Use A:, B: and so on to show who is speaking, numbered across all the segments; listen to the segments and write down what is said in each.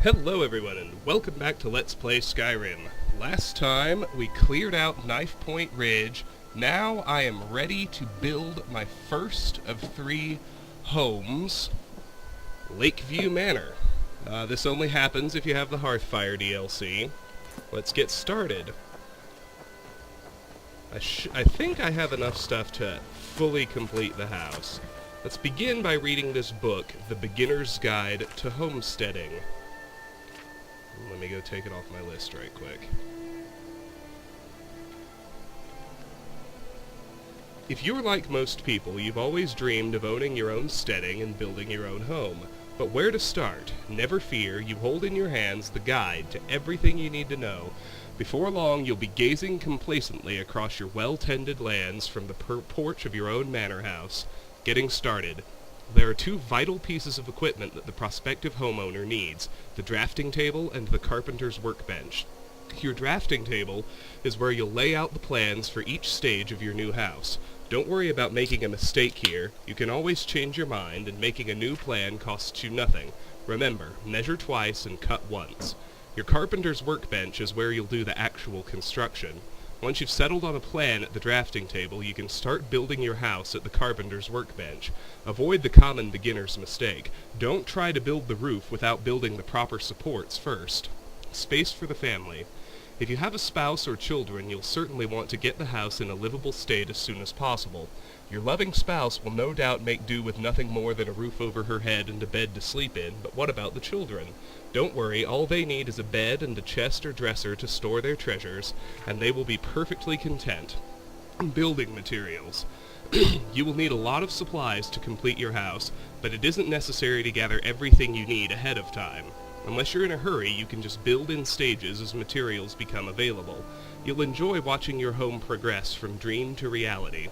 A: Hello everyone, and welcome back to Let's Play Skyrim. Last time, we cleared out Knife Point Ridge. Now I am ready to build my first of 3 homes, Lakeview Manor. This only happens if you have the Hearthfire DLC. Let's get started. I think I have enough stuff to fully complete the house. Let's begin by reading this book, The Beginner's Guide to Homesteading. Let me go take it off my list right quick. If you're like most people, you've always dreamed of owning your own steading and building your own home. But where to start? Never fear, you hold in your hands the guide to everything you need to know. Before long, you'll be gazing complacently across your well-tended lands from the porch of your own manor house. Getting started. There are 2 vital pieces of equipment that the prospective homeowner needs, the drafting table and the carpenter's workbench. Your drafting table is where you'll lay out the plans for each stage of your new house. Don't worry about making a mistake here. You can always change your mind, and making a new plan costs you nothing. Remember, measure twice and cut once. Your carpenter's workbench is where you'll do the actual construction. Once you've settled on a plan at the drafting table, you can start building your house at the carpenter's workbench. Avoid the common beginner's mistake. Don't try to build the roof without building the proper supports first. Space for the family. If you have a spouse or children, you'll certainly want to get the house in a livable state as soon as possible. Your loving spouse will no doubt make do with nothing more than a roof over her head and a bed to sleep in, but what about the children? Don't worry, all they need is a bed and a chest or dresser to store their treasures, and they will be perfectly content. Building materials. You will need a lot of supplies to complete your house, but it isn't necessary to gather everything you need ahead of time. Unless you're in a hurry, you can just build in stages as materials become available. You'll enjoy watching your home progress from dream to reality.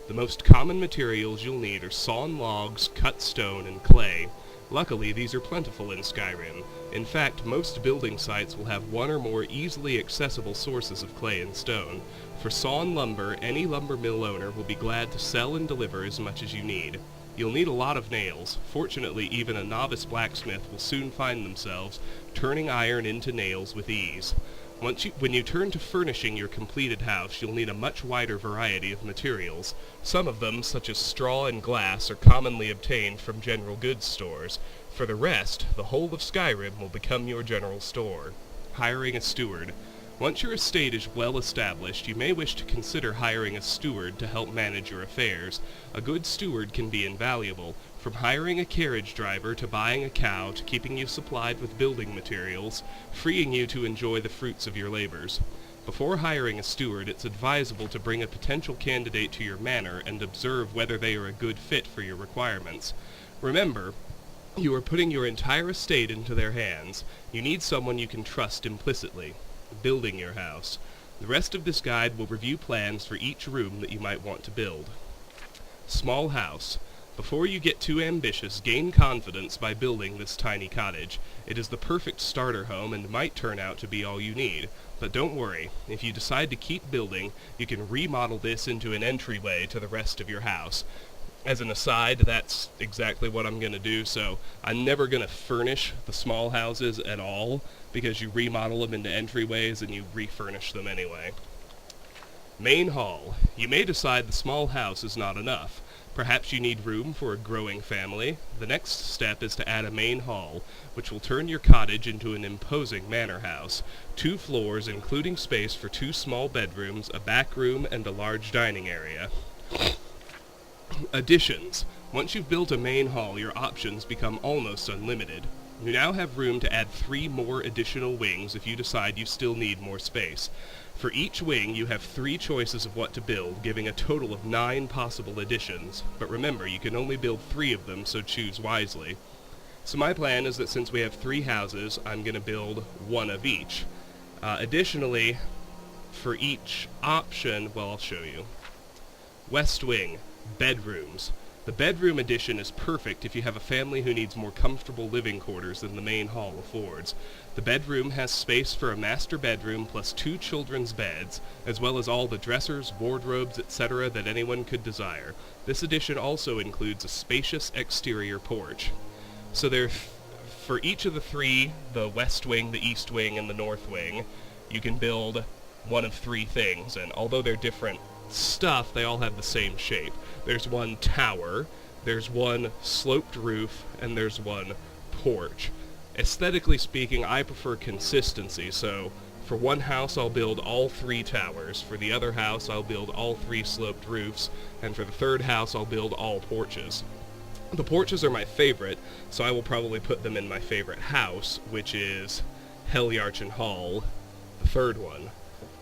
A: The most common materials you'll need are sawn logs, cut stone, and clay. Luckily, these are plentiful in Skyrim. In fact, most building sites will have 1 or more easily accessible sources of clay and stone. For sawn lumber, any lumber mill owner will be glad to sell and deliver as much as you need. You'll need a lot of nails. Fortunately, even a novice blacksmith will soon find themselves turning iron into nails with ease. When you turn to furnishing your completed house, you'll need a much wider variety of materials. Some of them, such as straw and glass, are commonly obtained from general goods stores. For the rest, the whole of Skyrim will become your general store. Hiring a steward. Once your estate is well established, you may wish to consider hiring a steward to help manage your affairs. A good steward can be invaluable, from hiring a carriage driver to buying a cow to keeping you supplied with building materials, freeing you to enjoy the fruits of your labors. Before hiring a steward, it's advisable to bring a potential candidate to your manor and observe whether they are a good fit for your requirements. Remember, you are putting your entire estate into their hands. You need someone you can trust implicitly. Building your house. The rest of this guide will review plans for each room that you might want to build. Small house. Before you get too ambitious, gain confidence by building this tiny cottage. It is the perfect starter home and might turn out to be all you need. But don't worry, if you decide to keep building, you can remodel this into an entryway to the rest of your house. As an aside, that's exactly what I'm going to do, so I'm never going to furnish the small houses at all, because you remodel them into entryways and you refurnish them anyway. Main hall. You may decide the small house is not enough. Perhaps you need room for a growing family. The next step is to add a main hall, which will turn your cottage into an imposing manor house. 2 floors, including space for 2 small bedrooms, a back room, and a large dining area. Additions. Once you've built a main hall, your options become almost unlimited. You now have room to add 3 more additional wings if you decide you still need more space. For each wing, you have 3 choices of what to build, giving a total of 9 possible additions. But remember, you can only build 3 of them, so choose wisely. So my plan is that since we have 3 houses, I'm going to build 1 of each. Additionally, for each option, well, I'll show you. West wing. Bedrooms. The bedroom addition is perfect if you have a family who needs more comfortable living quarters than the main hall affords. The bedroom has space for a master bedroom plus 2 children's beds, as well as all the dressers, wardrobes, etc. that anyone could desire. This addition also includes a spacious exterior porch. So there are for each of the three, the west wing, the east wing, and the north wing, you can build one of three things, and although they're different stuff, they all have the same shape. There's one tower, there's one sloped roof, and there's one porch. Aesthetically speaking, I prefer consistency, so for one house I'll build all three towers, for the other house I'll build all three sloped roofs, and for the third house I'll build all porches. The porches are my favorite, so I will probably put them in my favorite house, which is Helyarchen Hall, the third one.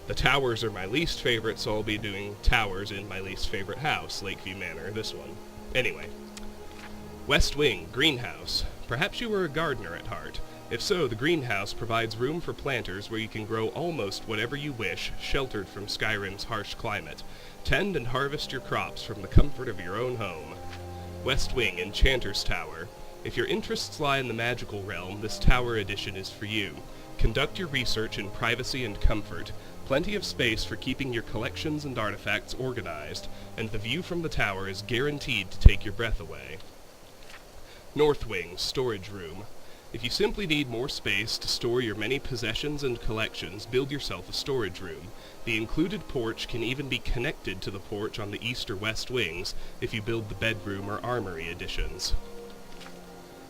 A: The towers are my least favorite, so I'll be doing towers in my least favorite house, Lakeview Manor, this one. Anyway, West Wing, greenhouse. Perhaps you were a gardener at heart. If so, the greenhouse provides room for planters where you can grow almost whatever you wish, sheltered from Skyrim's harsh climate. Tend and harvest your crops from the comfort of your own home. West Wing, Enchanter's Tower. If your interests lie in the magical realm, this tower edition is for you. Conduct your research in privacy and comfort. Plenty of space for keeping your collections and artifacts organized, and the view from the tower is guaranteed to take your breath away. North Wing, Storage Room. If you simply need more space to store your many possessions and collections, build yourself a storage room. The included porch can even be connected to the porch on the east or west wings if you build the bedroom or armory additions.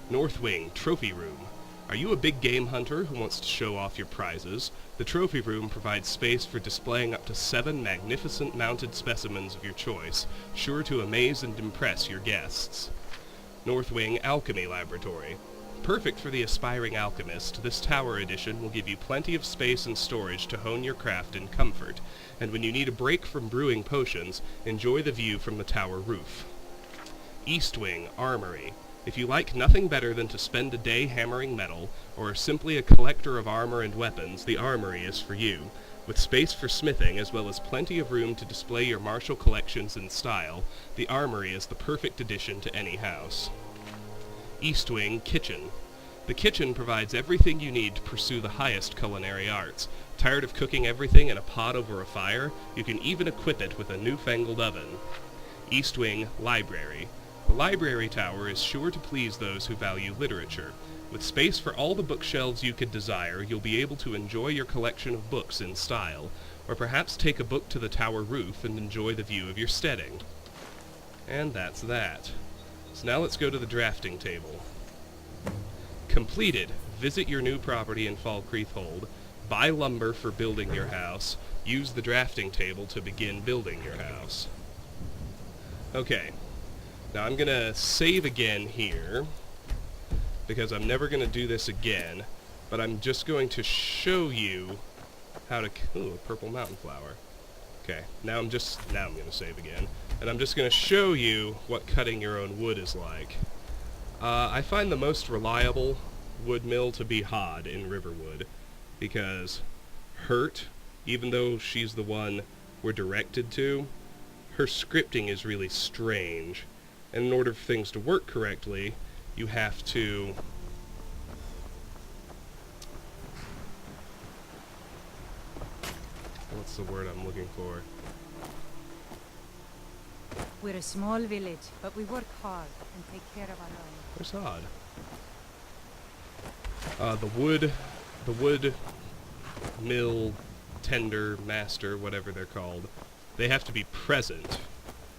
A: North Wing, Trophy Room. Are you a big game hunter who wants to show off your prizes? The trophy room provides space for displaying up to 7 magnificent mounted specimens of your choice, sure to amaze and impress your guests. North Wing, Alchemy Laboratory. Perfect for the aspiring alchemist, this tower edition will give you plenty of space and storage to hone your craft in comfort, and when you need a break from brewing potions, enjoy the view from the tower roof. East Wing, Armory. If you like nothing better than to spend a day hammering metal, or are simply a collector of armor and weapons, the armory is for you. With space for smithing, as well as plenty of room to display your martial collections in style, the armory is the perfect addition to any house. East Wing, Kitchen. The kitchen provides everything you need to pursue the highest culinary arts. Tired of cooking everything in a pot over a fire? You can even equip it with a newfangled oven. East Wing, Library. The library tower is sure to please those who value literature. With space for all the bookshelves you could desire, you'll be able to enjoy your collection of books in style, or perhaps take a book to the tower roof and enjoy the view of your steading. And that's that. So now let's go to the drafting table. Completed. Visit your new property in Falkreathhold. Buy lumber for building your house. Use the drafting table to begin building your house. Okay. Now I'm going to save again here, because I'm never going to do this again, but I'm just going to show you how to... Ooh, a purple mountain flower. Okay, now I'm going to save again, and I'm just going to show you what cutting your own wood is like. I find the most reliable wood mill to be Hod in Riverwood, because Hurt, even though she's the one we're directed to, her scripting is really strange. And in order for things to work correctly, you have to... What's the word I'm looking for?
B: We're a small village, but we work hard and take care of our own.
A: Where's Hod? The wood mill tender master, whatever they're called, they have to be present,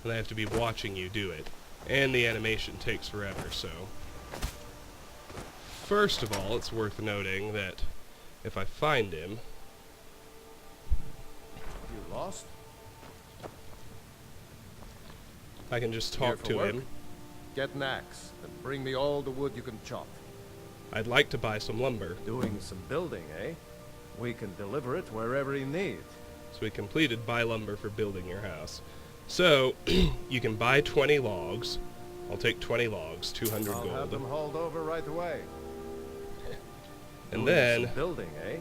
A: and they have to be watching you do it. And the animation takes forever, so... First of all, it's worth noting that if I find him...
C: You lost?
A: I can just talk to him.
C: Get an axe, and bring me all the wood you can chop.
A: I'd like to buy some lumber.
C: Doing some building, eh? We can deliver it wherever you need.
A: So we completed buy lumber for building your house. So, you can buy 20 logs. I'll take 20 logs, 200 gold.
C: I'll have them hauled over right away.
A: And
C: Doing
A: then...
C: some building, eh?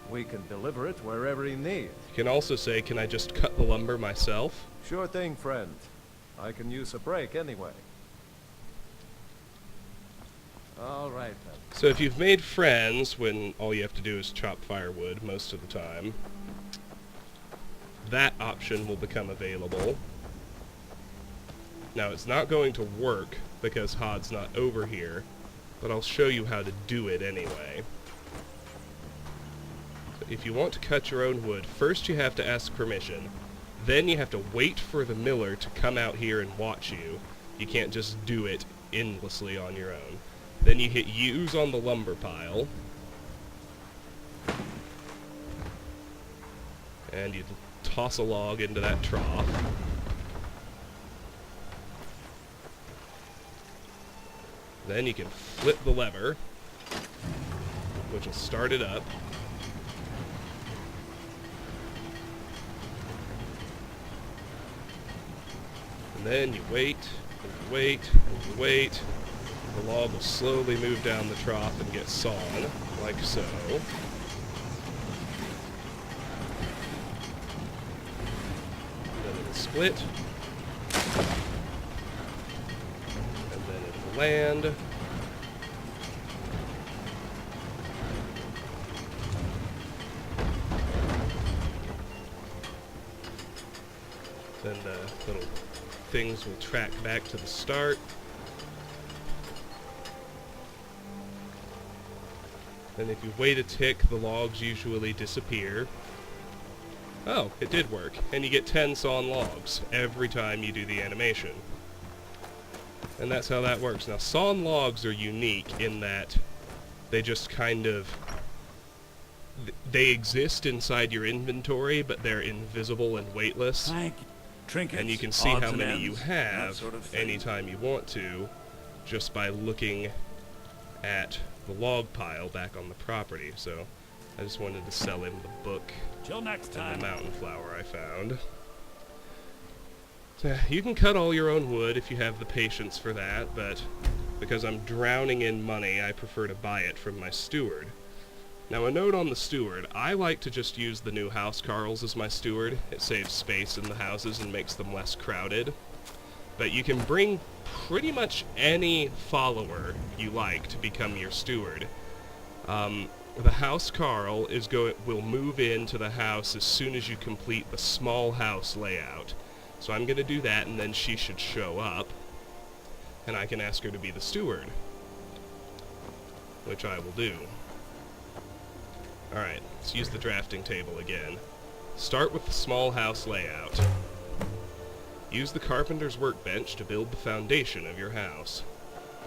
C: We can deliver it wherever you need.
A: You can also say, can I just cut the lumber myself?
C: Sure thing, friend. I can use a break anyway. All right, then.
A: So if you've made friends when all you have to do is chop firewood most of the time, that option will become available. Now it's not going to work because Hod's not over here, but I'll show you how to do it anyway. So if you want to cut your own wood, first you have to ask permission. Then you have to wait for the miller to come out here and watch you. You can't just do it endlessly on your own. Then you hit use on the lumber pile. And you toss a log into that trough. Then you can flip the lever, which will start it up. And then you wait, and you wait, and you wait. The log will slowly move down the trough and get sawn, like so. Then it'll split. And then it'll land. Then the little things will track back to the start. Then if you wait a tick, the logs usually disappear. Oh, it did work. And you get 10 sawn logs every time you do the animation. And that's how that works. Now, sawn logs are unique in that they just kind of... they exist inside your inventory, but they're invisible and weightless.
C: Trinkets,
A: and you can see
C: odds
A: how
C: and
A: many
C: ends,
A: you
C: that
A: have
C: sort of thing.
A: anytime you want to, just by looking at the log pile back on the property. So I just wanted to sell him the book
C: Till next
A: and
C: time.
A: the mountain flower I found. So you can cut all your own wood if you have the patience for that, but because I'm drowning in money, I prefer to buy it from my steward. Now, a note on the steward. I like to just use the new house carls as my steward. It saves space in the houses and makes them less crowded. But you can bring pretty much any follower you like to become your steward. The house carl will move into the house as soon as you complete the small house layout. So I'm going to do that, and then she should show up, and I can ask her to be the steward, which I will do. Alright, let's use the drafting table again. Start with the small house layout. Use the carpenter's workbench to build the foundation of your house.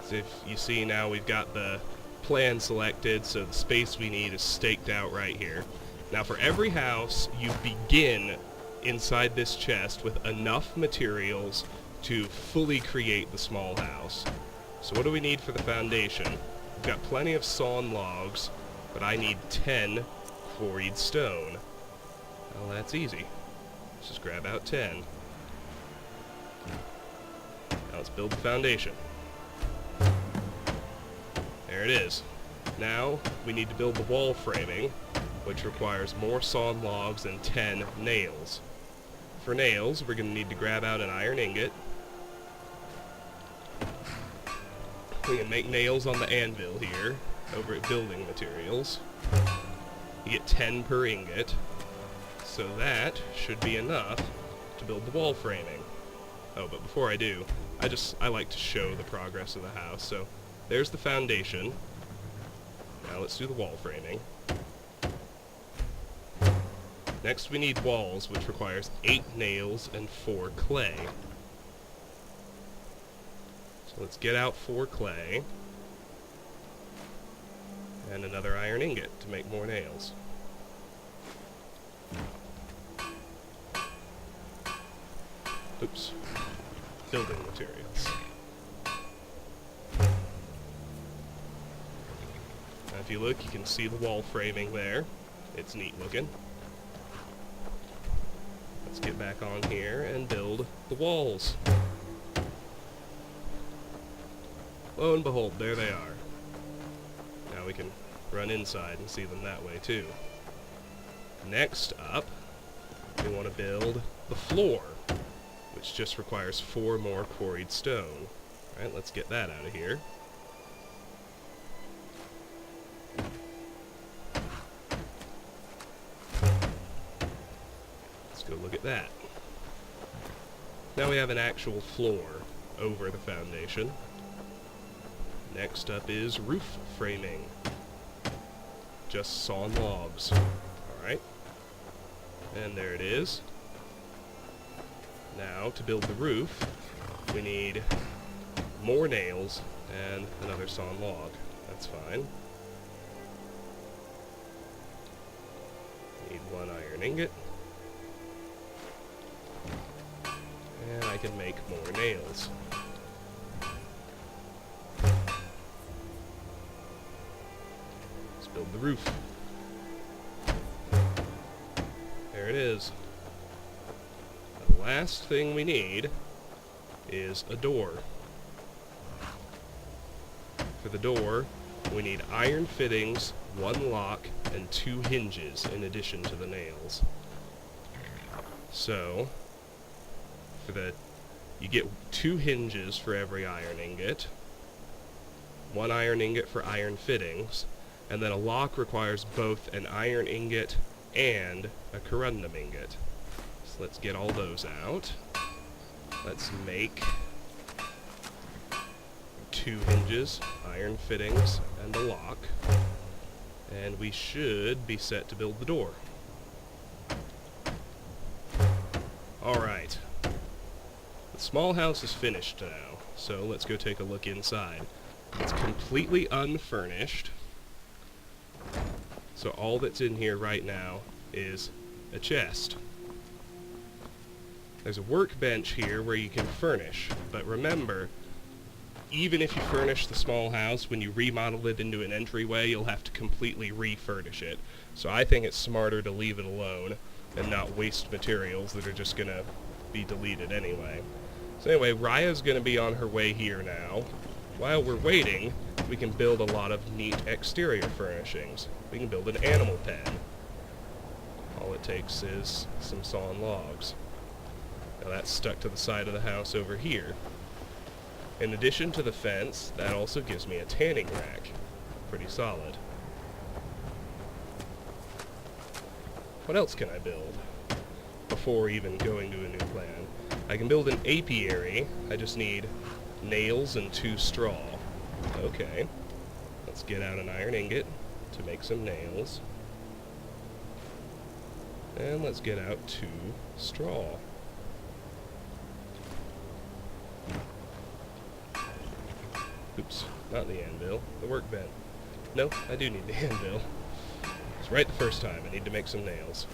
A: So if you see now, we've got the plan selected, so the space we need is staked out right here. Now for every house, you begin inside this chest with enough materials to fully create the small house. So what do we need for the foundation? We've got plenty of sawn logs, but I need 10 quarried stone. Well, that's easy. Let's just grab out 10. Now let's build the foundation. There it is. Now we need to build the wall framing, which requires more sawn logs and 10 nails. For nails, we're going to need to grab out an iron ingot. We can make nails on the anvil here, over at building materials. You get 10 per ingot, so that should be enough to build the wall framing. Oh, but before I do, I like to show the progress of the house. So there's the foundation. Now let's do the wall framing. Next we need walls, which requires 8 nails and 4 clay. So let's get out 4 clay. And another iron ingot to make more nails. Oops. Building materials. Now if you look, you can see the wall framing there. It's neat looking. Let's get back on here and build the walls. Lo and behold, there they are. Now we can run inside and see them that way too. Next up, we want to build the floor, which just requires 4 more quarried stone. Alright, let's get that out of here. Let's go look at that. Now we have an actual floor over the foundation. Next up is roof framing. Just sawn logs. Alright. And there it is. Now, to build the roof, we need more nails and another sawn log. That's fine. Need one iron ingot. And I can make more nails. Let's build the roof. There it is. The last thing we need is a door. For the door, we need iron fittings, one lock, and 2 hinges in addition to the nails. So, you get 2 hinges for every iron ingot, 1 iron ingot for iron fittings, and then a lock requires both an iron ingot and a corundum ingot. So let's get all those out. Let's make 2 hinges, iron fittings, and a lock. And we should be set to build the door. Alright. The small house is finished now, so let's go take a look inside. It's completely unfurnished. So all that's in here right now is a chest. There's a workbench here where you can furnish, but remember, even if you furnish the small house, when you remodel it into an entryway, you'll have to completely refurnish it. So I think it's smarter to leave it alone and not waste materials that are just going to be deleted anyway. So anyway, Raya's going to be on her way here now. While we're waiting, we can build a lot of neat exterior furnishings. We can build an animal pen. All it takes is some sawn logs. Now that's stuck to the side of the house over here. In addition to the fence, that also gives me a tanning rack. Pretty solid. What else can I build before even going to a new plan? I can build an apiary. I just need nails and 2 straw. Okay. Let's get out an iron ingot to make some nails. And let's get out 2 straw. Oops, not the anvil, the workbench. No, I do need the anvil. It's right the first time. I need to make some nails.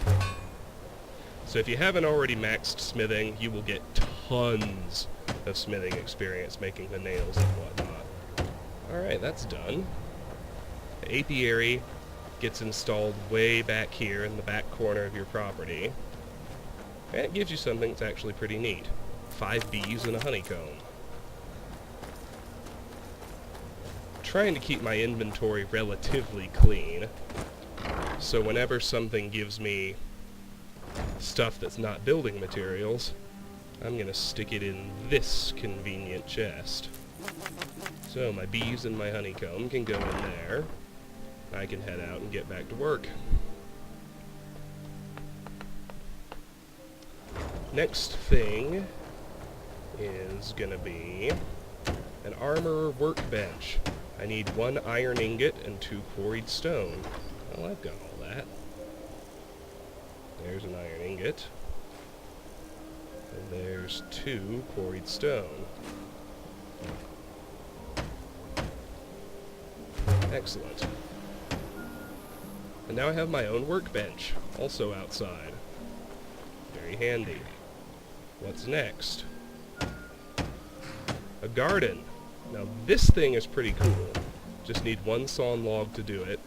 A: So if you haven't already maxed smithing, you will get tons of smithing experience making the nails and whatnot. Alright, that's done. The apiary gets installed way back here in the back corner of your property. And it gives you something that's actually pretty neat. 5 bees and a honeycomb. Trying to keep my inventory relatively clean, so whenever something gives me stuff that's not building materials, I'm gonna stick it in this convenient chest. So my bees and my honeycomb can go in there. I can head out and get back to work. Next thing is gonna be an armorer workbench. I need 1 iron ingot and 2 quarried stone. Well, I've got all that. There's an iron ingot. And there's 2 quarried stone. Excellent. And now I have my own workbench, also outside. Very handy. What's next? A garden. Now this thing is pretty cool. Just need 1 sawn log to do it.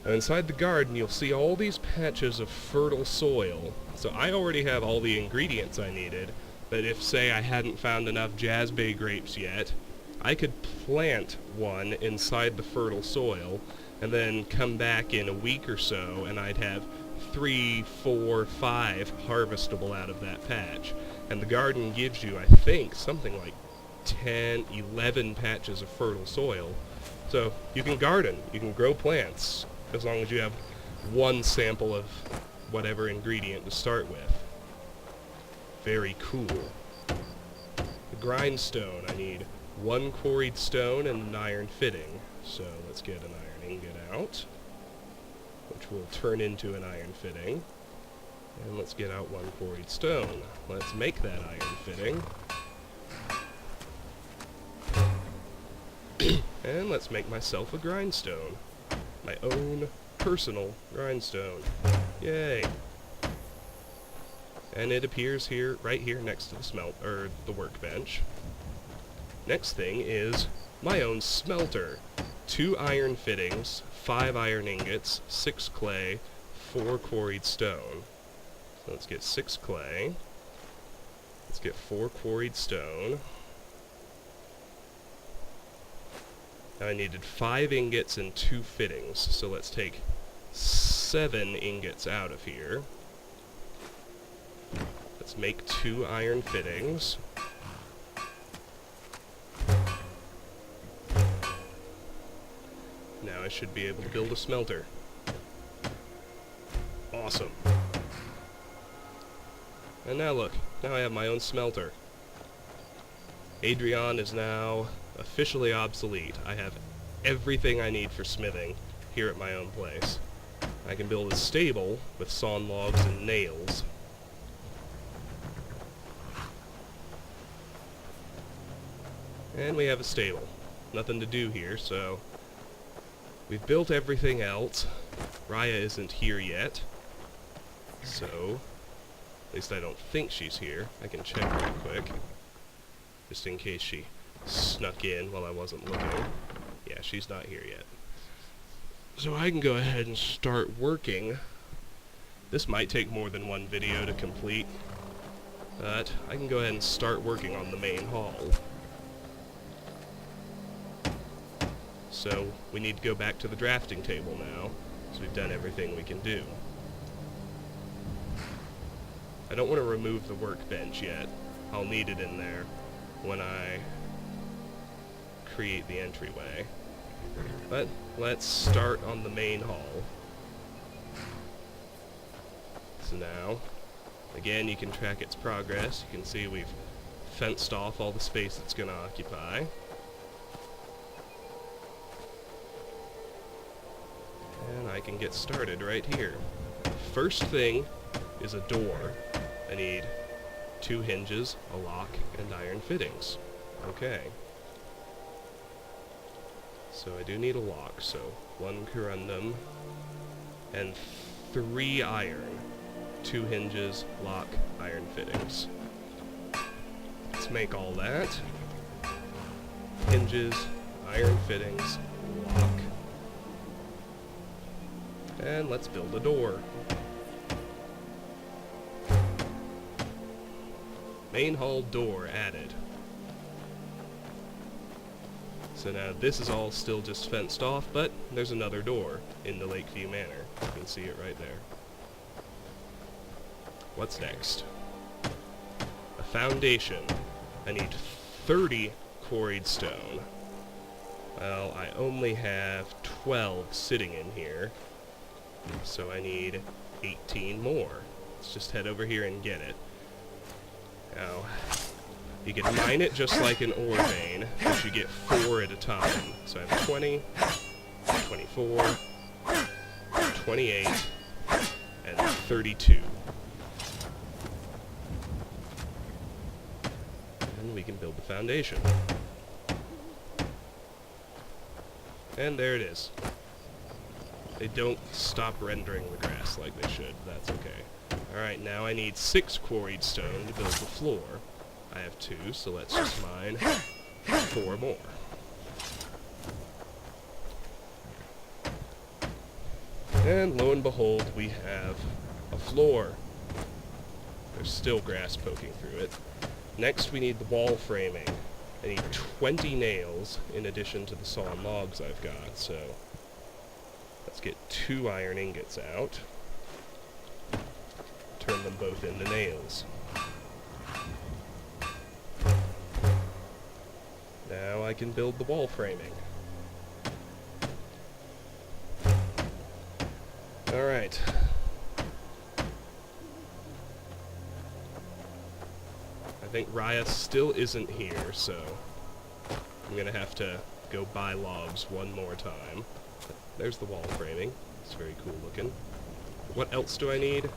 A: Now inside the garden you'll see all these patches of fertile soil. So I already have all the ingredients I needed, but if, say, I hadn't found enough jazzbay grapes yet, I could plant one inside the fertile soil, and then come back in a week or so, and I'd have 3, 4, 5 harvestable out of that patch. And the garden gives you, I think, something like 10, 11 patches of fertile soil. So you can garden, you can grow plants, as long as you have 1 sample of whatever ingredient to start with. Very cool. The grindstone, I need 1 quarried stone and an iron fitting. So let's get an iron ingot out, which will turn into an iron fitting. And let's get out 1 quarried stone. Let's make that iron fitting. And let's make myself a grindstone. My own personal grindstone. Yay! And it appears here, right here next to the workbench. Next thing is my own smelter. 2 iron fittings, 5 iron ingots, 6 clay, 4 quarried stone. So let's get 6 clay. Let's get 4 quarried stone. Now I needed 5 ingots and 2 fittings, so let's take 7 ingots out of here. Let's make 2 iron fittings. Now I should be able to build a smelter. Awesome. And now look, now I have my own smelter. Adrian is now officially obsolete. I have everything I need for smithing here at my own place. I can build a stable with sawn logs and nails. And we have a stable. Nothing to do here, so we've built everything else. Raya isn't here yet, so at least I don't think she's here. I can check real quick, just in case she snuck in while I wasn't looking. Yeah, she's not here yet. So I can go ahead and start working. This might take more than one video to complete, but I can go ahead and start working on the main hall. So we need to go back to the drafting table now, so we've done everything we can do. I don't want to remove the workbench yet. I'll need it in there when I create the entryway. But let's start on the main hall. So now, again, you can track its progress. You can see we've fenced off all the space it's going to occupy. And I can get started right here. First thing is a door. I need 2 hinges, a lock, and iron fittings. Okay. So I do need a lock, so 1 corundum and 3 iron. 2 hinges, lock, iron fittings. Let's make all that. Hinges, iron fittings, lock. And let's build a door. Main hall door added. So now this is all still just fenced off, but there's another door in the Lakeview Manor. You can see it right there. What's next? A foundation. I need 30 quarried stone. Well, I only have 12 sitting in here, so I need 18 more. Let's just head over here and get it. Now, you can mine it just like an ore vein, but you get 4 at a time. So I have 20, 24, 28, and 32. And we can build the foundation. And there it is. They don't stop rendering the grass like they should. That's okay. Alright, now I need 6 quarried stone to build the floor. I have 2, so let's just mine 4 more. And lo and behold, we have a floor. There's still grass poking through it. Next, we need the wall framing. I need 20 nails in addition to the sawn logs I've got, so let's get 2 iron ingots out. Turn them both into nails. Now I can build the wall framing. Alright. I think Raya still isn't here, so I'm gonna have to go buy logs one more time. There's the wall framing. It's very cool looking. What else do I need?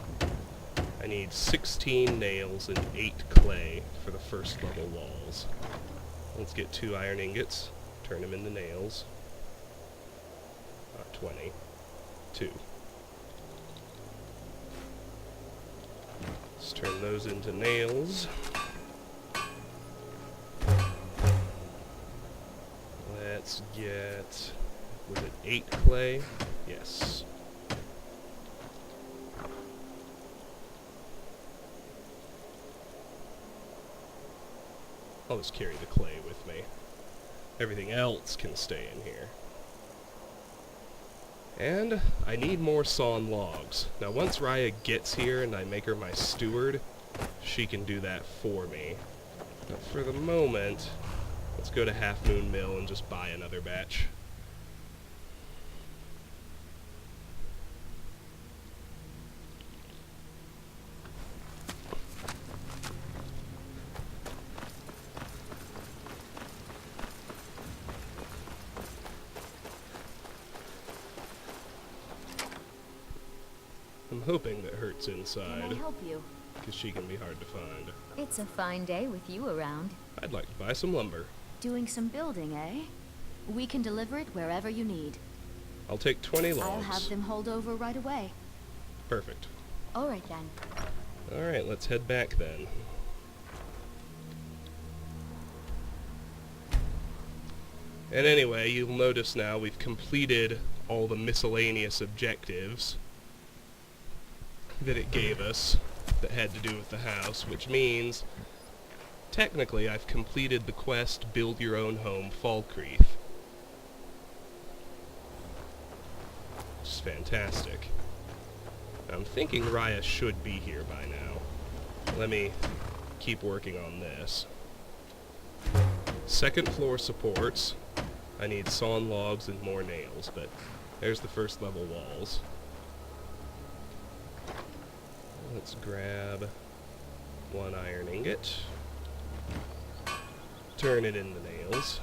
A: I need 16 nails and 8 clay for the first level walls. Let's get 2 iron ingots, turn them into nails. 20. 2. Let's turn those into nails. Let's get, was it 8 clay? Yes. I'll just carry the clay with me. Everything else can stay in here. And I need more sawn logs. Now once Raya gets here and I make her my steward, she can do that for me. But for the moment, let's go to Half Moon Mill and just buy another batch. I'm hoping that Hurt's inside,
D: Can I help you?
A: because she can be hard to find.
D: It's a fine day with you around.
A: I'd like to buy some lumber.
D: Doing some building, eh? We can deliver it wherever you need.
A: I'll take 20 logs.
D: I'll have them hauled over right away.
A: Perfect.
D: All right then.
A: Alright, let's head back then. And anyway, you'll notice now we've completed all the miscellaneous objectives that it gave us that had to do with the house, which means technically I've completed the quest Build Your Own Home Falkreath. Which is fantastic. I'm thinking Raya should be here by now. Let me keep working on this. Second floor supports. I need sawn logs and more nails, but there's the first level walls. Let's grab 1 iron ingot. Turn it into nails.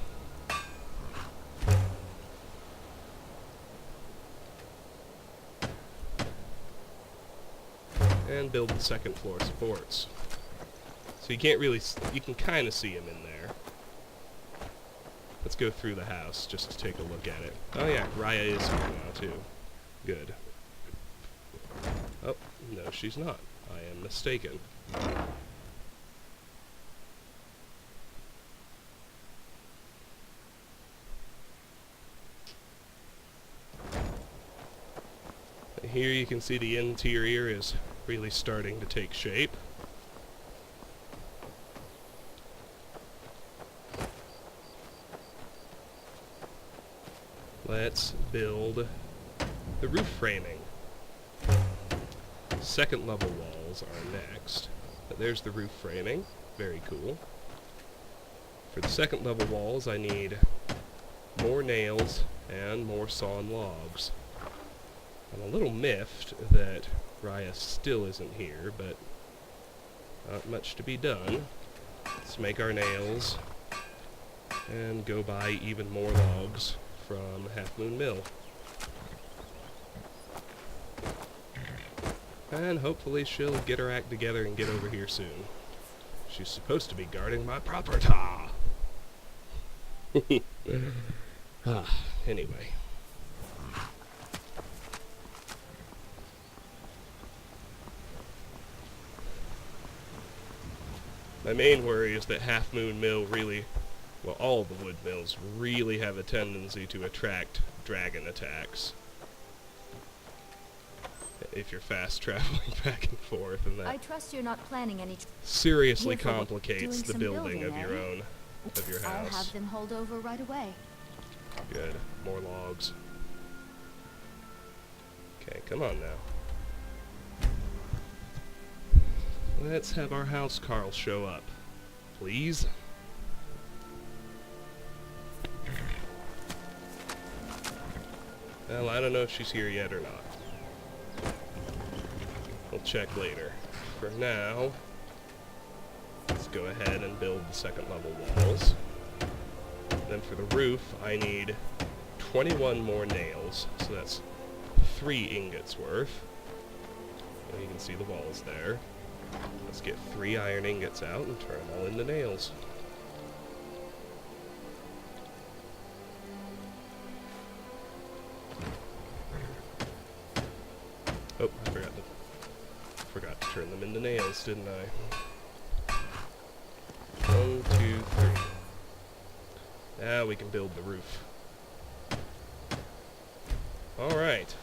A: And build the second floor supports. So you can't really, you can kind of see them in there. Let's go through the house just to take a look at it. Oh yeah, Raya is here now too. Good. Oh, no she's not. I am mistaken. Here you can see the interior is really starting to take shape. Let's build the roof framing. Second level walls are next. But there's the roof framing. Very cool. For the second level walls I need more nails and more sawn logs. I'm a little miffed that Raya still isn't here, but not much to be done. Let's make our nails and go buy even more logs from Half Moon Mill. And hopefully she'll get her act together and get over here soon. She's supposed to be guarding my property. Anyway. My main worry is that Half Moon Mill really, well, all the wood mills really have a tendency to attract dragon attacks. If you're fast traveling back and forth, and
D: I
A: that
D: trust you're not planning any.
A: seriously
D: Here for
A: complicates
D: doing
A: the
D: some
A: building of
D: building,
A: your
D: eh?
A: own, of your
D: I'll
A: house.
D: have them hauled over right away.
A: Good. More logs. Okay, come on now. Let's have our house Carl show up, please. Well, I don't know if she's here yet or not. We'll check later. For now, let's go ahead and build the second level walls. Then for the roof, I need 21 more nails, so that's 3 ingots worth. And you can see the walls there. Let's get 3 iron ingots out and turn them all into nails. Oh, I forgot to turn them into nails, didn't I? 1, 2, 3. Now we can build the roof. Alright.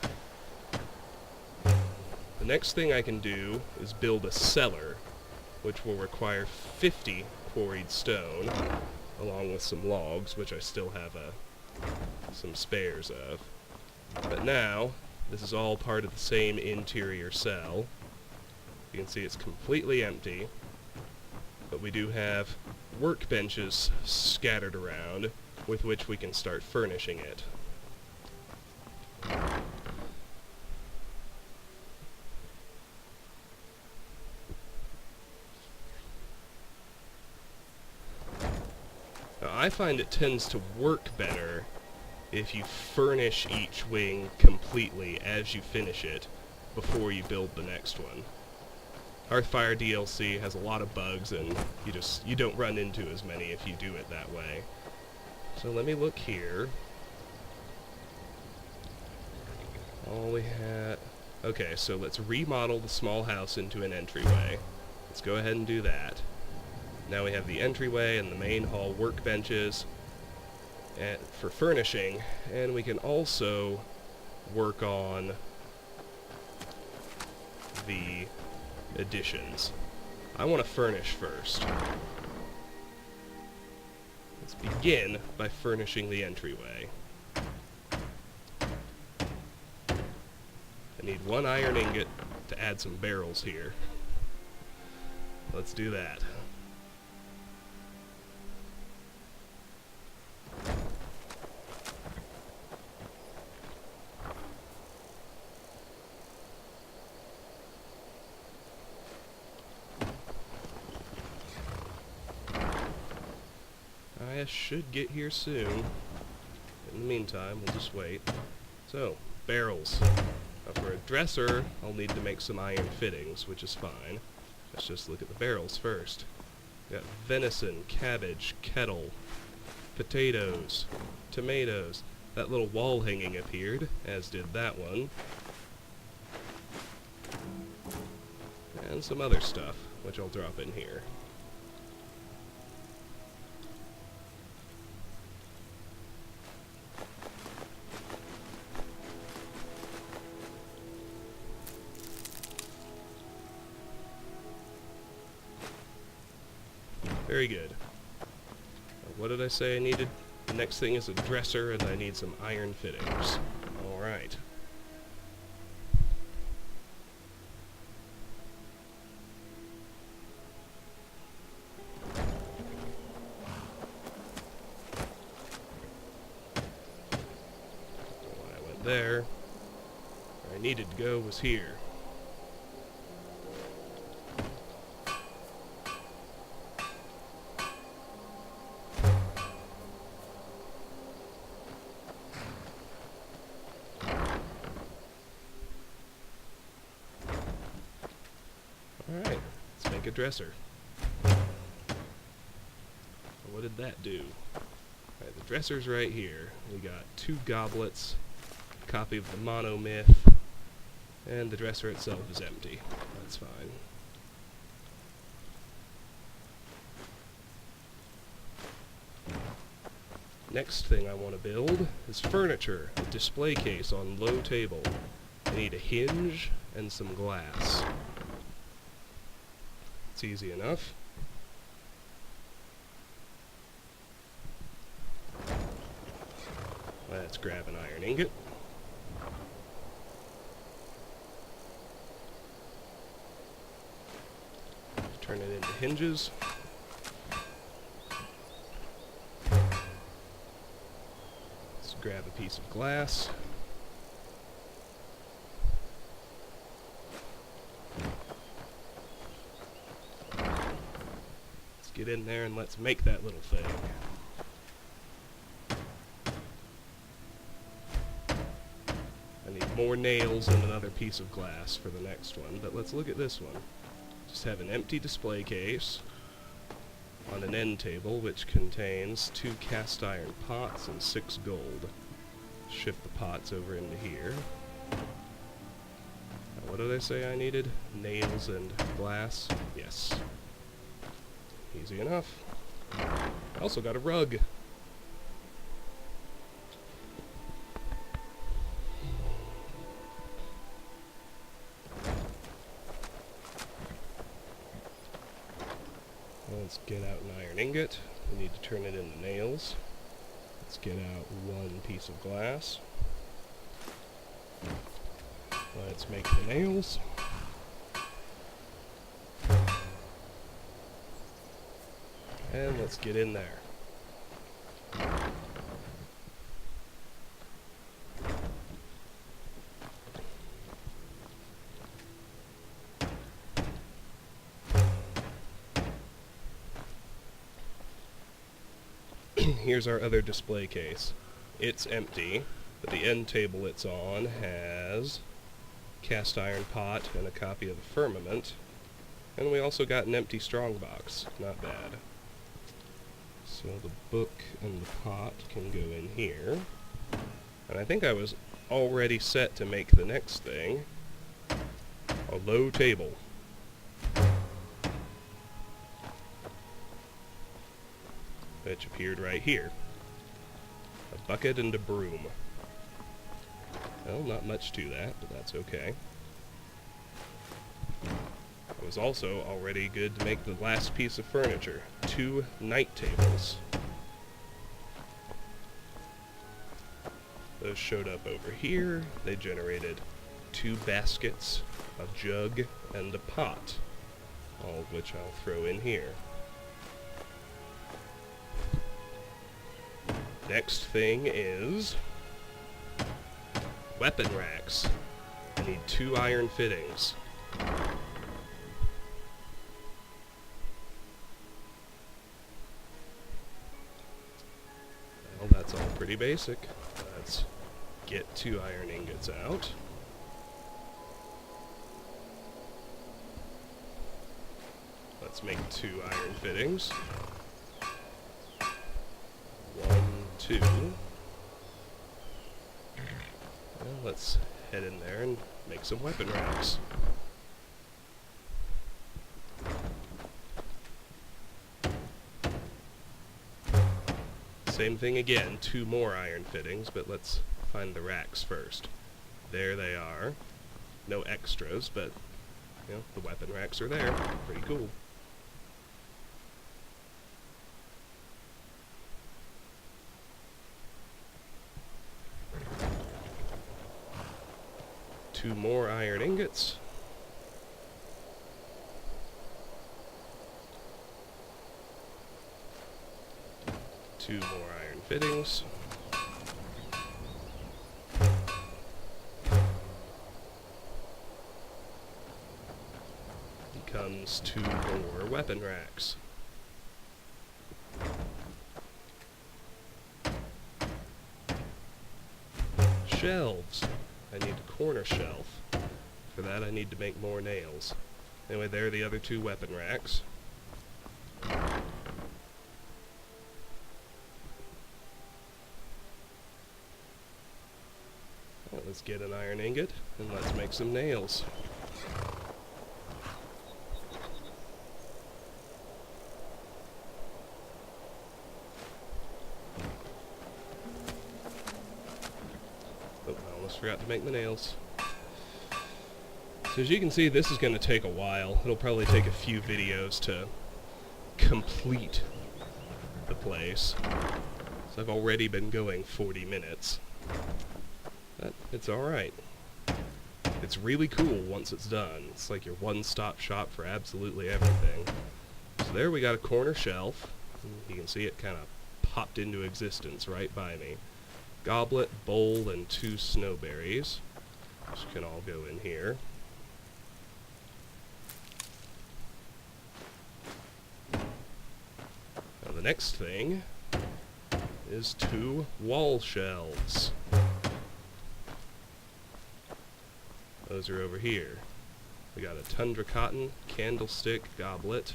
A: The next thing I can do is build a cellar, which will require 50 quarried stone, along with some logs, which I still have some spares of. But now, this is all part of the same interior cell. You can see it's completely empty, but we do have workbenches scattered around with which we can start furnishing it. Now, I find it tends to work better if you furnish each wing completely as you finish it before you build the next one. Hearthfire DLC has a lot of bugs, and you don't run into as many if you do it that way. So let me look here. All we had... Okay, so let's remodel the small house into an entryway. Let's go ahead and do that. Now we have the entryway and the main hall workbenches for furnishing, and we can also work on the additions. I want to furnish first. Let's begin by furnishing the entryway. I need 1 iron ingot to add some barrels here. Let's do that. I should get here soon. In the meantime, we'll just wait. So, barrels. Now for a dresser, I'll need to make some iron fittings, which is fine. Let's just look at the barrels first. Got venison, cabbage, kettle, potatoes, tomatoes. That little wall hanging appeared, as did that one. And some other stuff, which I'll drop in here. Very good. What did I say I needed? The next thing is a dresser, and I need some iron fittings. Alright. When I went there, where I needed to go was here. Alright, let's make a dresser. What did that do? Alright, the dresser's right here. We got 2 goblets, a copy of the monomyth, and the dresser itself is empty. That's fine. Next thing I want to build is furniture, a display case on low table. I need a hinge and some glass. It's easy enough. Let's grab an iron ingot. Turn it into hinges. Let's grab a piece of glass. Get in there and let's make that little thing. more nails and another piece of glass for the next one, but let's look at this one. Just have an empty display case on an end table which contains 2 cast iron pots and 6 gold. Shift the pots over into here. Now, what did I say I needed? Nails and glass? Yes. Easy enough. I also got a rug. Let's get out an iron ingot. We need to turn it into nails. Let's get out 1 piece of glass. Let's make the nails. And let's get in there. Here's our other display case. It's empty, but the end table it's on has cast iron pot and a copy of the Firmament, and we also got an empty strongbox. Not bad. So the book and the pot can go in here, and I think I was already set to make the next thing, a low table. Which appeared right here. A bucket and a broom. Well, not much to that, but that's okay. It was also already good to make the last piece of furniture. 2 night tables. Those showed up over here. They generated 2 baskets, a jug, and a pot. All of which I'll throw in here. Next thing is weapon racks. I need 2 iron fittings. Well, that's all pretty basic. Let's get 2 iron ingots out. Let's make 2 iron fittings. 1, 2. Well, let's head in there and make some weapon racks. Same thing again, 2 more iron fittings, but let's find the racks first. There they are. No extras, but you know, the weapon racks are there. Pretty cool. Two more iron ingots. Two more iron fittings. Becomes 2 more weapon racks. Shelves. I need a corner shelf. For that I need to make more nails. Anyway, there are the other 2 weapon racks. Well, let's get an iron ingot and let's make some nails. Forgot to make the nails. So as you can see, this is going to take a while. It'll probably take a few videos to complete the place. So I've already been going 40 minutes. But it's alright. It's really cool once it's done. It's like your one-stop shop for absolutely everything. So there we got a corner shelf. You can see it kind of popped into existence right by me. Goblet, bowl, and 2 snowberries, which can all go in here. Now the next thing is 2 wall shelves. Those are over here. We got a tundra cotton, candlestick, goblet,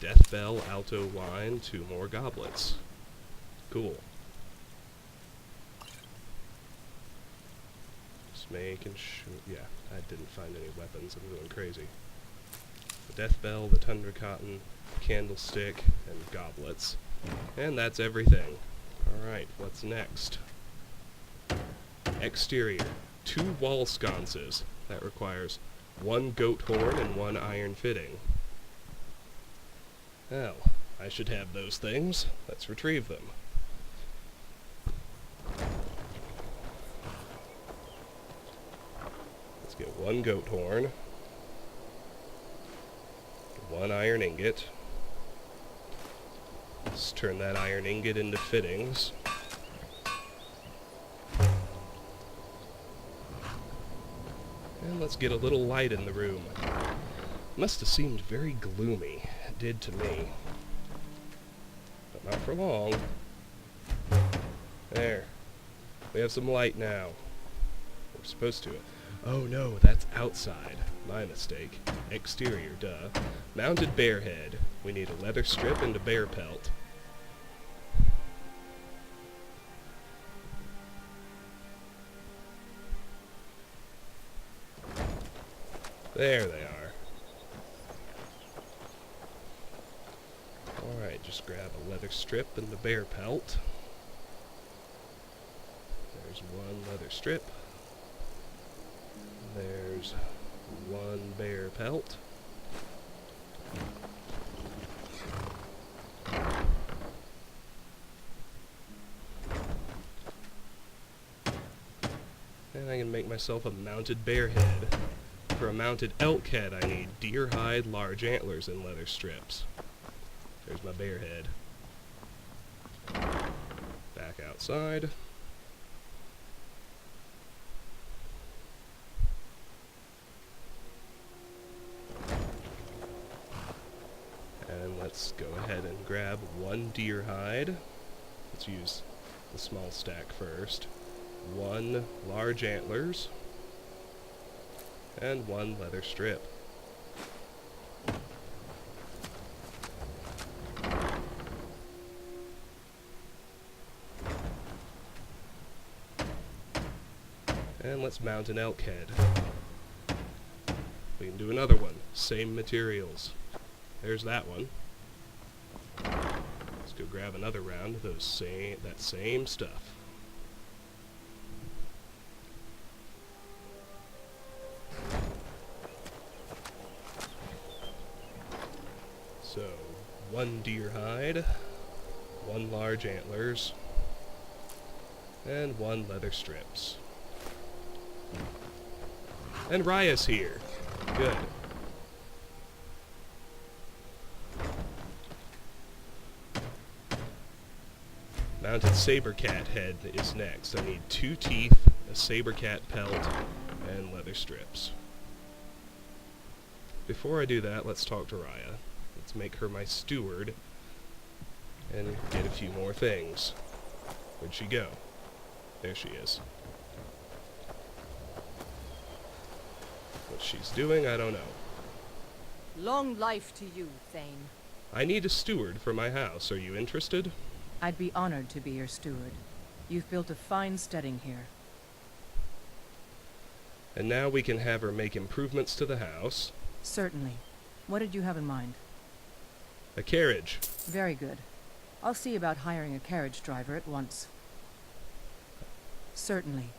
A: death bell, alto wine, 2 more goblets. Cool. Just making sure. Yeah, I didn't find any weapons. I'm going crazy. The death bell, the tundra cotton, candlestick, and goblets. And that's everything. Alright, what's next? Exterior. 2 wall sconces. That requires 1 goat horn and 1 iron fitting. Well, I should have those things. Let's retrieve them. Let's get 1 goat horn, 1 iron ingot. Let's turn that iron ingot into fittings. And let's get a little light in the room. Must have seemed very gloomy. It did to me. But not for long. There. We have some light now. We're supposed to. Oh no, that's outside. My mistake. Exterior, duh. Mounted bear head. We need a leather strip and a bear pelt. There they are. Alright, just grab a leather strip and the bear pelt. There's 1 leather strip. There's 1 bear pelt. And I can make myself a mounted bear head. For a mounted elk head, I need deer hide, large antlers, and leather strips. There's my bear head. Back outside. And let's go ahead and grab 1 deer hide. Let's use the small stack first. 1 large antlers. And 1 leather strip. And let's mount an elk head. We can do another one. Same materials. There's that one. Let's go grab another round of that same stuff. So, 1 deer hide, 1 large antlers, and 1 leather strips. And Raya's here. Good. Mounted saber cat head is next. I need 2 teeth, a saber cat pelt, and leather strips. Before I do that, let's talk to Raya. Let's make her my steward and get a few more things. Where'd she go? There she is. What she's doing, I don't know.
E: Long life to you, Thane.
A: I need a steward for my house. Are you interested?
F: I'd be honored to be your steward. You've built a fine steading here.
A: And now we can have her make improvements to the house.
F: Certainly. What did you have in mind?
A: A carriage.
F: Very good. I'll see about hiring a carriage driver at once. Certainly.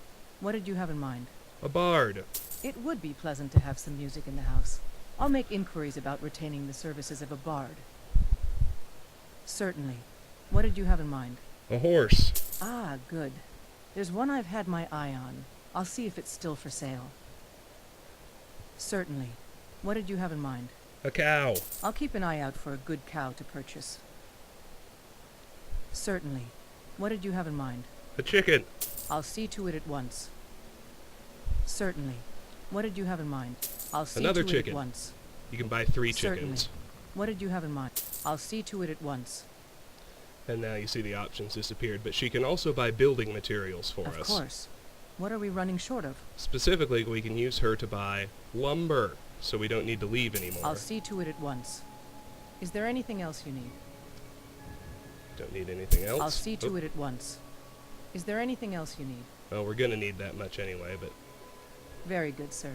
F: What did you have in mind?
A: A bard.
F: It would be pleasant to have some music in the house. I'll make inquiries about retaining the services of a bard. Certainly. What did you have in mind?
A: A horse.
F: Ah, good. There's one I've had my eye on. I'll see if it's still for sale. Certainly. What did you have in mind?
A: A cow.
F: I'll keep an eye out for a good cow to purchase. Certainly. What did you have in mind?
A: A chicken.
F: I'll see to it at once. Certainly. What did you have in mind? I'll see
A: Another
F: to it
A: chicken.
F: at once.
A: You can buy 3
F: Certainly.
A: chickens.
F: What did you have in mind? I'll see to it at once.
A: And now you see the options disappeared, but she can also buy building materials for
F: Of
A: us.
F: course. What are we running short of?
A: Specifically, we can use her to buy lumber, so we don't need to leave anymore.
F: I'll see to it at once. Is there anything else you need?
A: Don't need anything else.
F: I'll see to it at once. Is there anything else you need?
A: Well, we're gonna need that much anyway, but...
F: Very good, sir.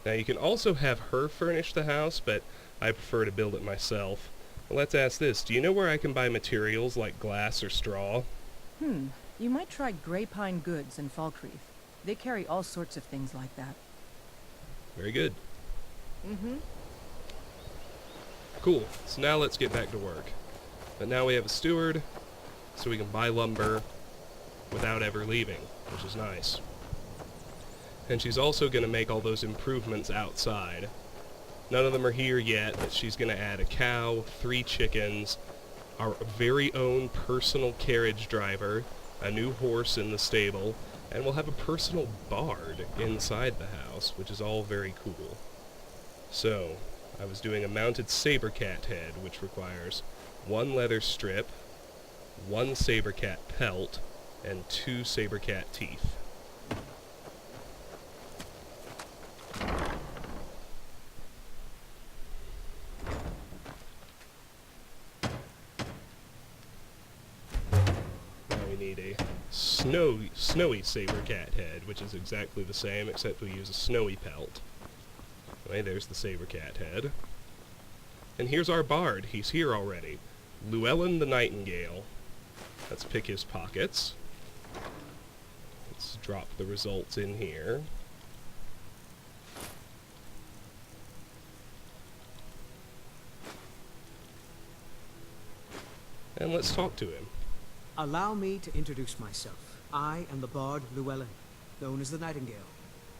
A: Now, you can also have her furnish the house, but I prefer to build it myself. Well, let's ask this. Do you know where I can buy materials like glass or straw?
F: You might try Grey Pine Goods in Falkreath. They carry all sorts of things like that.
A: Very good.
E: Mm-hmm.
A: Cool. So now let's get back to work. But now we have a steward, so we can buy lumber without ever leaving, which is nice. And she's also going to make all those improvements outside. None of them are here yet, but she's going to add a cow, 3 chickens, our very own personal carriage driver, a new horse in the stable, and we'll have a personal bard inside the house, which is all very cool. So, I was doing a mounted saber cat head, which requires 1 leather strip, 1 saber cat pelt, and 2 saber cat teeth. Now we need a snowy saber cat head, which is exactly the same, except we use a snowy pelt. Anyway, there's the saber cat head. And here's our bard. He's here already. Llewellyn the Nightingale. Let's pick his pockets. Let's drop the results in here. And let's talk to him.
G: Allow me to introduce myself. I am the bard Llewellyn, known as the Nightingale.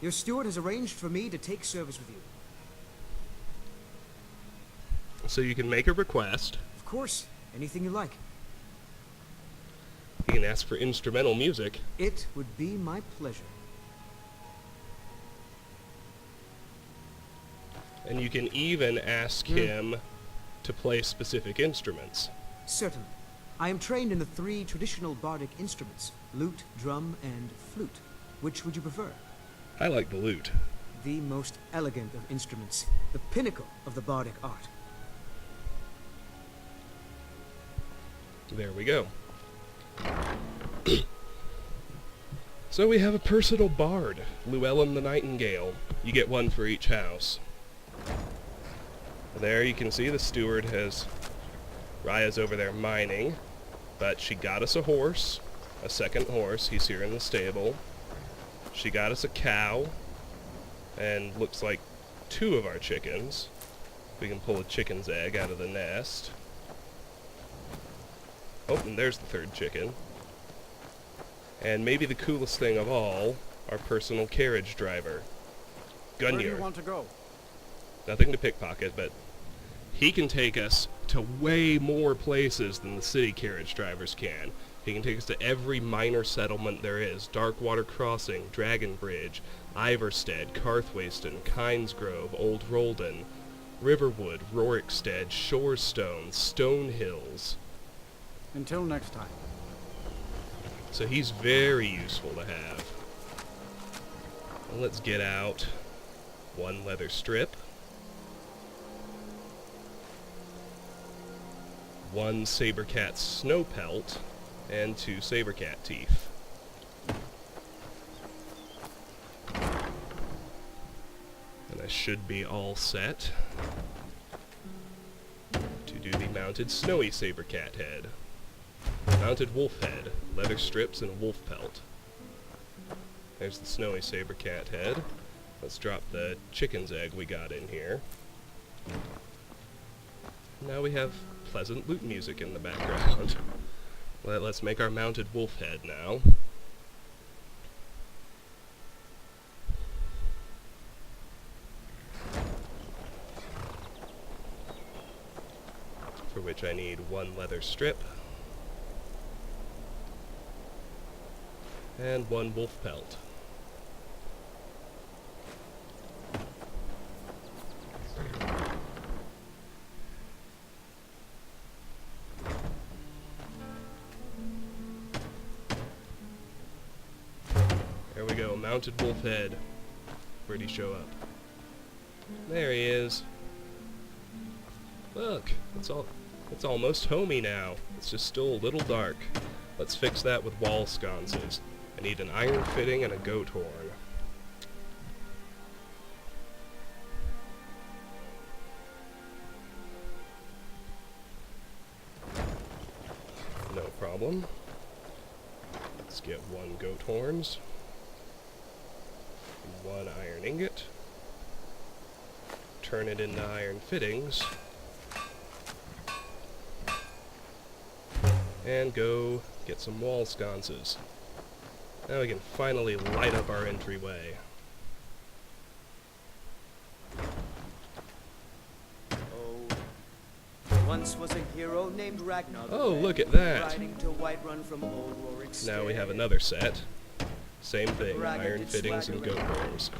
G: Your steward has arranged for me to take service with you.
A: So you can make a request.
G: Of course, anything you like.
A: You can ask for instrumental music.
G: It would be my pleasure.
A: And you can even ask him to play specific instruments.
G: Certainly. I am trained in the 3 traditional bardic instruments, lute, drum, and flute. Which would you prefer?
A: I like the lute.
G: The most elegant of instruments, the pinnacle of the bardic art.
A: There we go. So we have a personal bard, Llewellyn the Nightingale. You get 1 for each house. There you can see the steward has... Raya's over there mining, but she got us a horse, a 2nd horse. He's here in the stable. She got us a cow, and looks like 2 of our chickens. We can pull a chicken's egg out of the nest. Oh, and there's the 3rd chicken. And maybe the coolest thing of all, our personal carriage driver, Gunyer.
C: Where do you want to go?
A: Nothing to pickpocket, but he can take us to way more places than the city carriage drivers can. He can take us to every minor settlement there is. Darkwater Crossing, Dragon Bridge, Iverstead, Carthwayston, Kinesgrove, Old Rolden, Riverwood, Rorikstead, Shorestone, Stone Hills.
C: Until next time.
A: So he's very useful to have. And let's get out 1 leather strip, 1 saber cat snow pelt, and 2 saber cat teeth. And I should be all set to do the mounted snowy saber cat head. Mounted wolf head, leather strips, and a wolf pelt. There's the snowy saber cat head. Let's drop the chicken's egg we got in here. Now we have pleasant lute music in the background. Let's make our mounted wolf head now. For which I need 1 leather strip and 1 wolf pelt. mounted wolf head. Where'd he show up? There he is. Look, it's almost homey now. It's just still a little dark. Let's fix that with wall sconces. I need an iron fitting and a goat horn. No problem. Let's get 1 goat horns. 1 iron ingot. Turn it into iron fittings. And go get some wall sconces. Now we can finally light up our entryway.
H: Once was a hero named Ragnar.
A: Oh, look at that.
H: Riding to Whiterun from Old Warwick's
A: Now we have
H: Day.
A: another set. Same thing,
H: Ragged
A: iron
H: and
A: fittings and goat
H: swaggering.
A: horns.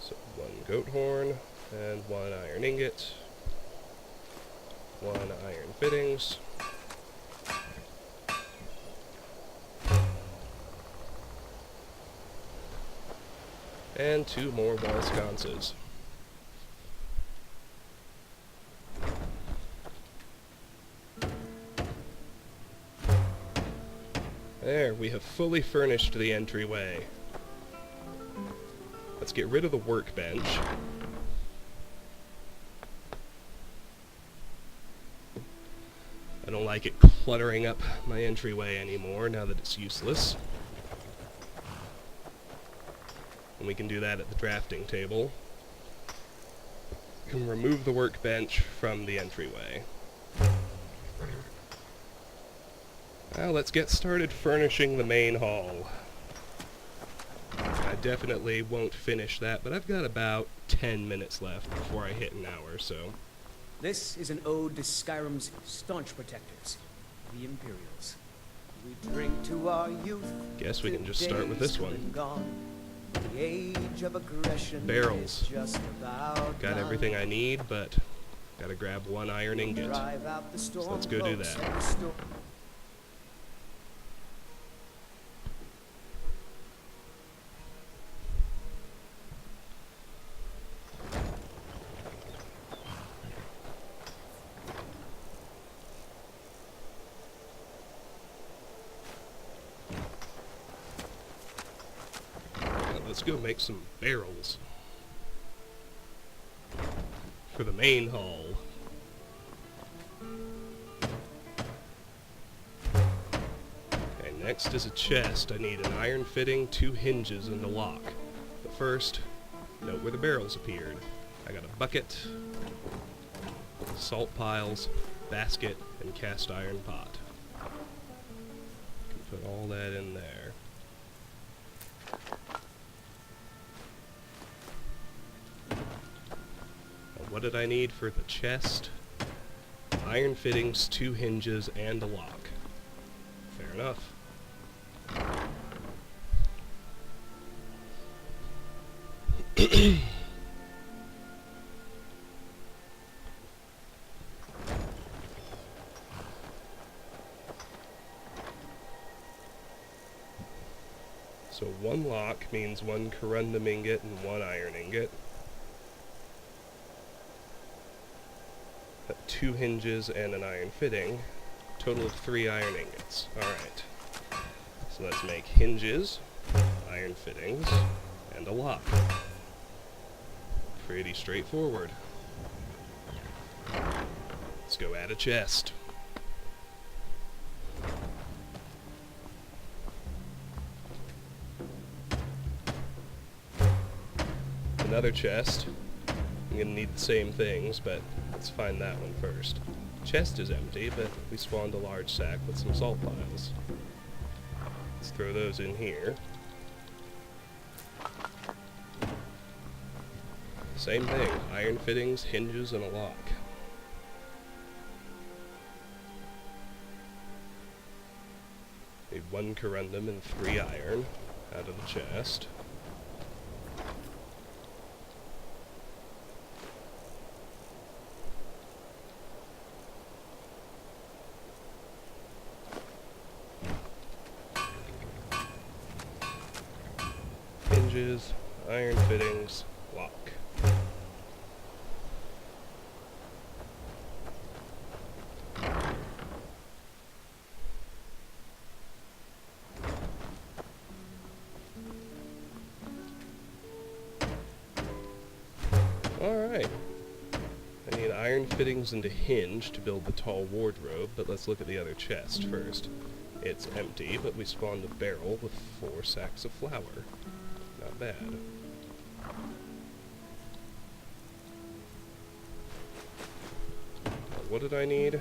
A: So 1 goat horn and 1 iron ingot. 1 iron fittings. And 2 more wall sconces. There, we have fully furnished the entryway. Let's get rid of the workbench. I don't like it cluttering up my entryway anymore now that it's useless. And we can do that at the drafting table. We can remove the workbench from the entryway. Now let's get started furnishing the main hall. I definitely won't finish that, but I've got about 10 minutes left before I hit an hour, so...
G: This is an ode to Skyrim's staunch protectors, the Imperials.
H: We drink to our youth.
A: Guess we can just
H: to
A: start with this
H: days
A: one.
H: gone. The age of aggression
A: Barrels.
H: is just about
A: Got
H: done.
A: everything I need, but gotta grab 1 iron ingot.
H: Drive out the storm
A: let's go do
H: folks
A: that.
H: and the storm-
A: Let's go make some barrels for the main hall. Okay, next is a chest. I need an iron fitting, 2 hinges, and a lock. But first, note where the barrels appeared. I got a bucket, salt piles, basket, and cast iron pot. Can put all that in there. What did I need for the chest? Iron fittings, 2 hinges, and a lock. Fair enough. So 1 lock means 1 corundum ingot and 1 iron ingot. 2 hinges and an iron fitting. Total of 3 iron ingots. Alright. So let's make hinges, iron fittings, and a lock. Pretty straightforward. Let's go add a chest. Another chest. I'm gonna need the same things, but let's find that one first. Chest is empty, but we spawned a large sack with some salt piles. Let's throw those in here. Same thing, iron fittings, hinges, and a lock. Need 1 corundum and 3 iron out of the chest. hinges, iron fittings, lock. Alright. I need iron fittings and a hinge to build the tall wardrobe, but let's look at the other chest first. It's empty, but we spawned a barrel with 4 sacks of flour. Not bad. What did I need?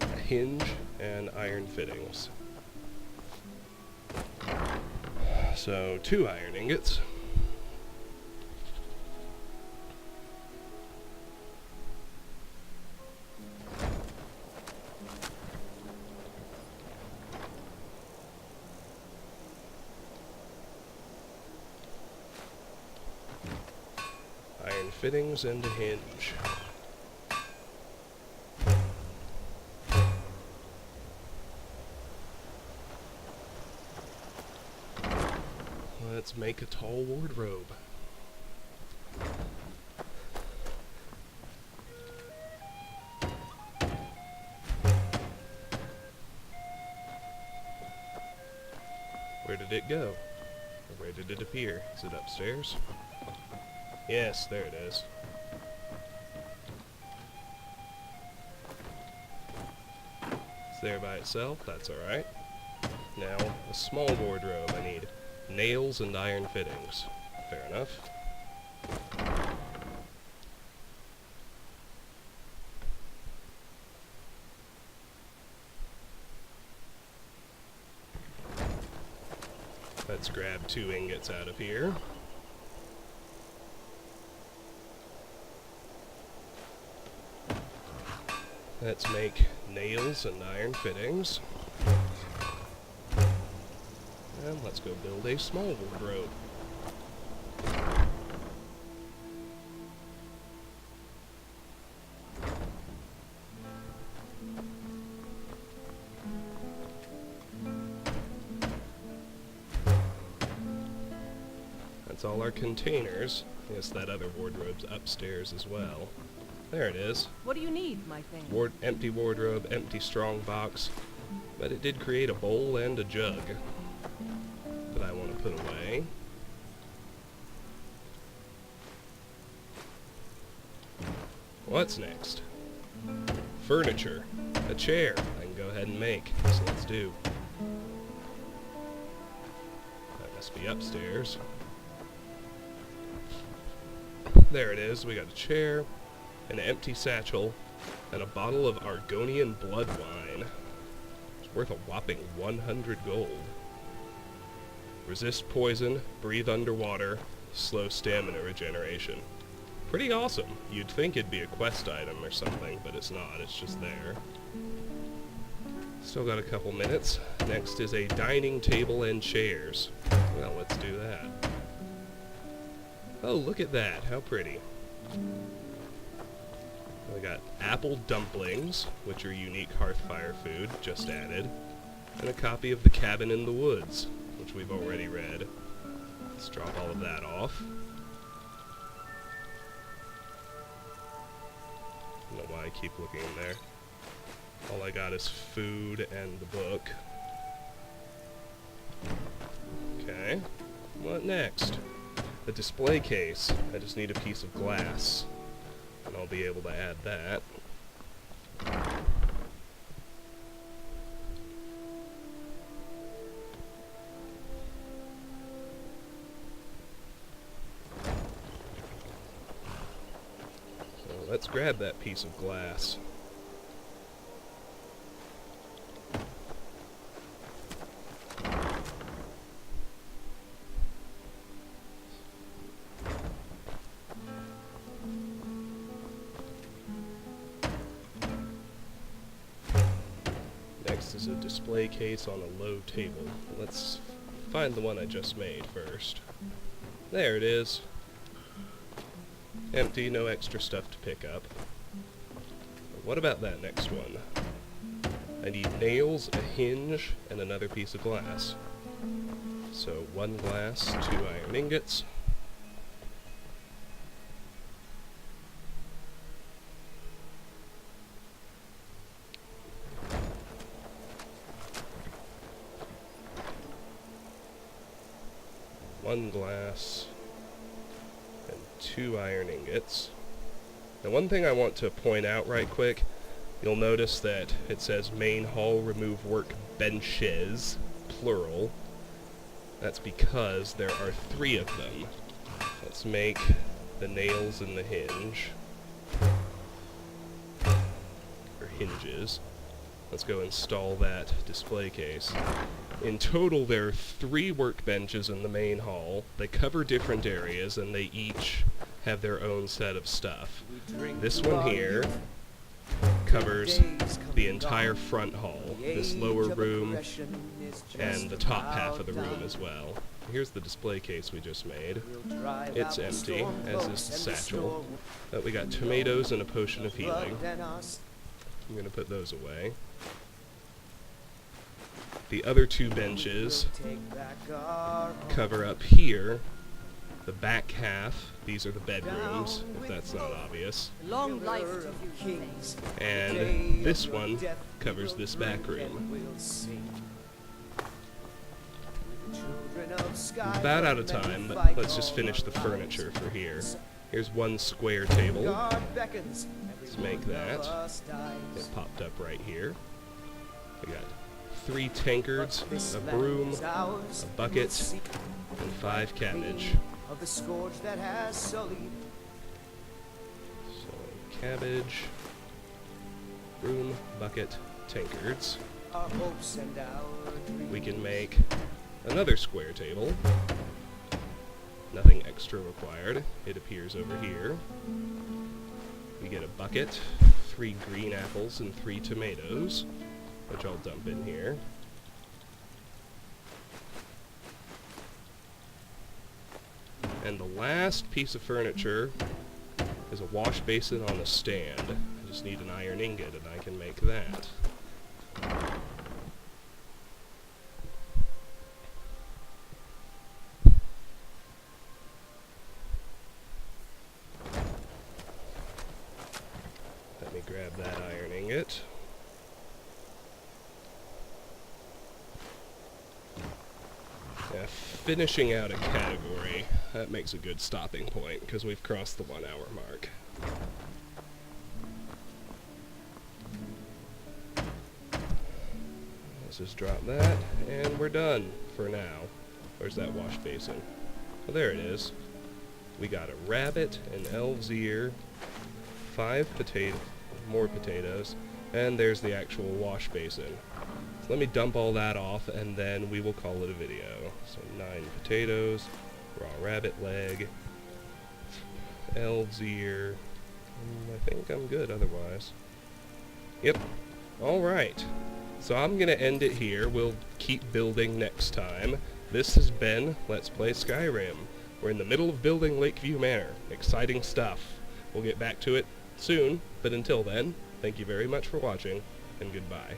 A: A hinge and iron fittings. So, 2 iron ingots. Iron fittings and a hinge. Let's make a tall wardrobe. Where did it go? Or where did it appear? Is it upstairs? Yes, there it is. It's there by itself, that's alright. Now, a small wardrobe. I need nails and iron fittings. Fair enough. Let's grab 2 ingots out of here. Let's make nails and iron fittings. And let's go build a small wardrobe. That's all our containers. Yes, that other wardrobe's upstairs as well. There it is.
E: What do you need, my thing?
A: Empty wardrobe, empty strong box. But it did create a bowl and a jug that I want to put away. What's next? Furniture. A chair I can go ahead and make. So let's do. That must be upstairs. There it is. We got a chair, an empty satchel, and a bottle of Argonian blood wine. It's worth a whopping 100 gold. Resist poison, breathe underwater, slow stamina regeneration. Pretty awesome. You'd think it'd be a quest item or something, but it's not. It's just there. Still got a couple minutes. Next is a dining table and chairs. Well, let's do that. Oh, look at that. How pretty. We got apple dumplings, which are unique hearthfire food, just added, and a copy of The Cabin in the Woods, which we've already read. Let's drop all of that off. I don't know why I keep looking in there. All I got is food and the book. Okay, what next? A display case. I just need a piece of glass, and I'll be able to add that. So let's grab that piece of glass. Next is a display case on a low table. Let's find the one I just made first. There it is. Empty, no extra stuff to pick up. What about that next one? I need nails, a hinge, and another piece of glass. So 1 glass, 2 iron ingots. One glass and 2 iron ingots. Now one thing I want to point out right quick, you'll notice that it says main hall remove work benches, plural. That's because there are 3 of them. Let's make the nails in the hinge, or hinges. Let's go install that display case. In total, there are 3 workbenches in the main hall. They cover different areas, and they each have their own set of stuff. This one here covers the entire front hall, this lower room, and the top half of the room as well. Here's the display case we just made. It's empty, as is the satchel. But we got tomatoes and a potion of healing. I'm going to put those away. The other 2 benches cover up here, the back half. These are the bedrooms, if that's not obvious.
E: Long life to you, Thane.
A: And this one covers this back room. About out of time, but let's just finish the furniture for here. Here's 1 square table. Let's make that. It popped up right here. We got 3 tankards, a broom, a bucket, and 5 cabbage.
H: Of the scourge that has sullied.
A: So, cabbage, broom, bucket, tankards.
H: Our hopes and our dreams.
A: We can make another square table. Nothing extra required. It appears over here. We get a bucket, 3 green apples, and 3 tomatoes, which I'll dump in here. And the last piece of furniture is a wash basin on a stand. I just need an iron ingot and I can make that. Let me grab that iron ingot. Yeah, finishing out a category, that makes a good stopping point, because we've crossed the 1 hour mark. Let's just drop that, and we're done for now. Where's that wash basin? Oh, there it is. We got a rabbit, an elf's ear, 5 more potatoes, and there's the actual wash basin. So let me dump all that off, and then we will call it a video. So 9 potatoes, raw rabbit leg, elf's ear. I think I'm good otherwise. Yep. Alright. So I'm going to end it here. We'll keep building next time. This has been Let's Play Skyrim. We're in the middle of building Lakeview Manor. Exciting stuff. We'll get back to it soon, but until then, thank you very much for watching, and goodbye.